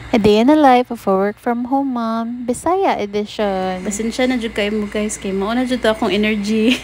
A day in the life of a work from home mom, Bisaya edition. Pasensya na jud kayo mo guys, kay mao na jud akong energy.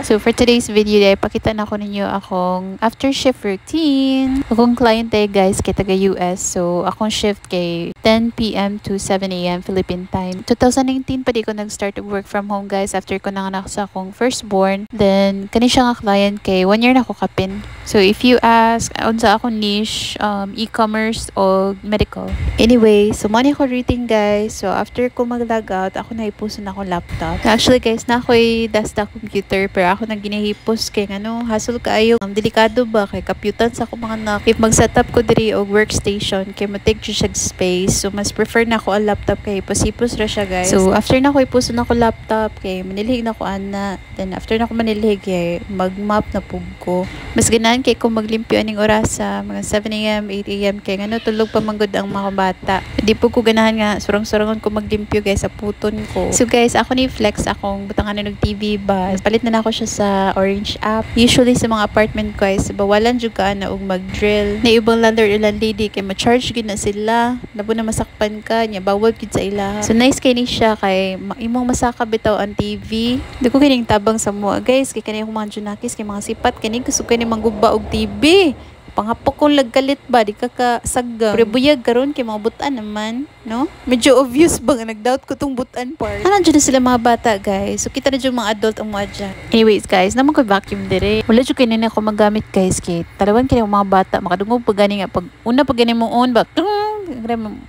So for today's video, pakita na ko ninyo akong after shift routine. Akong client guys kay taga US. So akong shift kay 10 p.m. to 7 a.m. Philippine time. 2019 pa di ko nag-start of work from home guys after ko nanganak sa akong firstborn. Then kani siya nga client kay 1 year na ko kapin. So if you ask unsa akong niche, e-commerce o medical. Anyway, so money ko routine guys. So after ko mag-log out, ako na ipuso na akong laptop. Actually guys, na ako'y desktop computer pero ako nang ginahipos kay hassle kaayo. Delikado ba kay kapyutan sa ako mga anak. If mag-setup ko diri og workstation kay mo-take siya space. So mas prefer na ako ang laptop kay hipos ra siya guys. So after na ko ipuso na ako laptop kay manilhig na ko ana. Then after na ko manilhig kay mag-map na pug ko. Mas ganahan kay ko maglimpyo aning oras sa mga 7 a.m. 8 a.m. kay tulog pa manggod ang mga bata. Di po ko ganahan nga surang-surangon ko maglimpyo guys sa puton ko. So guys, ako ni flex akong butangan ng TV ba. Palit na ako siya sa Orange app. Usually sa mga apartment guys, bawalan jud ka na og mag-drill. Na ibang landlord ilang lady kay ma-charge gid na sila. Labo na masakpan ka nya bawal gid sa ila. So nice kay ni siya kay imong masaka bitaw ang TV. Di ko kining tabang sa mo guys kay kani akong mga junakis kay mga sipat kani gusto kay ni mangguba og TV. Pangapok kong lagkalit ba, di ka kasagam. Pero buyag karon kay mga butan naman, no? Medyo obvious ba nga nag-doubt ko tong butan part. Dyan na sila mga bata, guys. So, kita na dyan mga adult ang mga dyan. Anyways, guys, naman ko vacuum dire. Wala dyan kayo na ako magamit, guys, kay talawan kayo mga bata. Makadungog pa gani nga. Pag una pa gani mong on ba,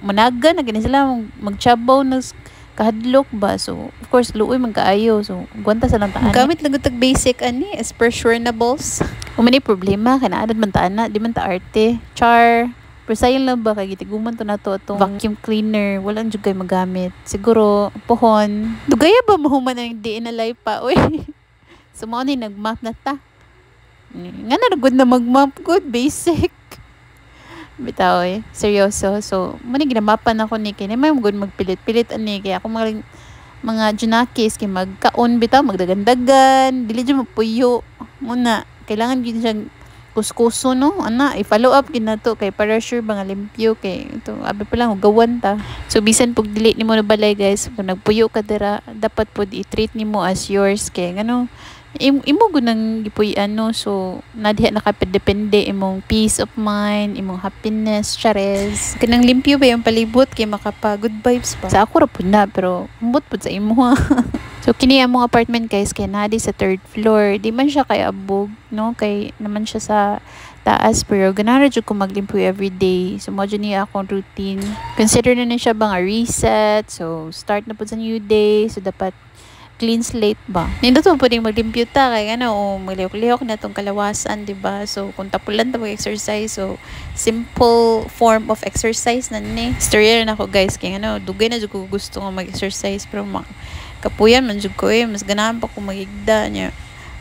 managa na gani sila magchabaw na kahadlok ba. So, of course, luoy magkaayo. So, gwanta sa lang taan. Gamit lang itag basic as per surenables. Umani problema, kanaadad man taan na, di man ta arte. Char. Pero sayang lang ba, kay gitiguman to na to, itong vacuum cleaner. Walang dyan kayo magamit. Siguro, pohon. Dugaya ba mahuman ang di na live pa? Uy. So, mga nag-map na ta. Nga na good na mag-map. Good, basic. Bitaw seryoso. So, muna ginamapan ako ni kay may good magpilit-pilit ani kay ako mga junakis kay magkaon bitaw magdagandagan dili jud mapuyo muna kailangan gid siyang kuskuso no ana i-follow up gid nato kay para sure ba nga limpyo kay ito abi pa lang gawan ta. So bisan pug dili nimo na balay guys kung nagpuyo ka dira dapat pud i-treat nimo as yours kay imo gunang gipuy so nadiha nakapedepende imong peace of mind imong happiness chares kanang limpyo ba yung palibot kay makapa good vibes pa sa ako ra pud na pero ambot pud sa imo ha. So kini among apartment guys kay nadi sa 3rd floor di man siya kay abog no kay naman siya sa taas pero ganahan jud ko maglimpyo every day. So mo niya akong routine, consider na siya ba nga reset. So start na pud sa new day, so dapat clean slate ba. Nindot mo pwedeng maglimpyo ta kay maglihok-lihok na tong kalawasan, di ba? So kung tapulan ta mag-exercise, so simple form of exercise na ni. Storya na ako guys kay dugay na jud ko gusto nga mag-exercise pero kapuyan man jud ko mas ganahan pa ko magigda nya.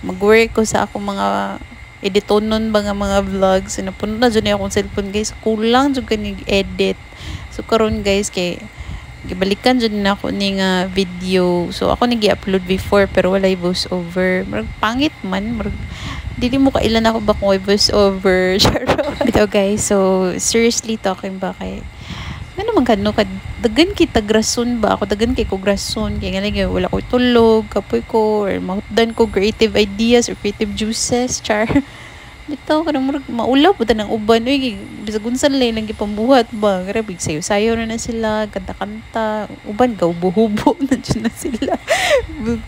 Mag-work ko sa akong mga editonon ba nga mga vlogs. Napuno na jud akong cellphone guys. Kulang jud kani edit. So karon guys kay gibalikan jud na ako ni nga video. So ako nagi-upload before pero walay voice over. Marag pangit man, dili mo kailan ako ba kung voice over. Bitaw guys, so seriously talking ba kay man dagan kita grason ba ako dagan kay ko grason kay nga wala ko tulog kapoy ko or mahutdan ko creative ideas or creative juices char. Bitaw kanang maulaw po ng uban uy bisag unsa lang gipambuhat ba grabe sayo na sila kanta-kanta uban gawbo-hubo na dyan na sila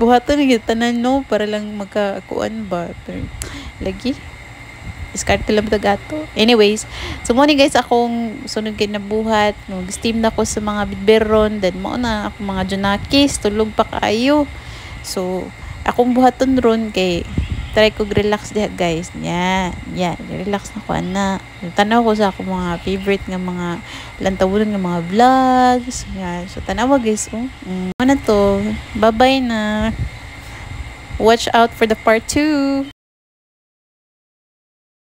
buhatan na tanan no para lang magkakuan ba pero lagi diskarte lang ta gato. Anyways, so mo ni guys akong sunod kay nabuhat steam na ko sa mga bidberon then mo na ako mga junakis tulog pa kaayo. So akong buhaton ron kay try ko relax diha guys. Yan, relax na ko ana. Tanaw ko sa akong mga favorite nga mga lantawon nga mga vlogs. Yan. So tanawa guys ano to. Bye-bye na. Watch out for the part 2.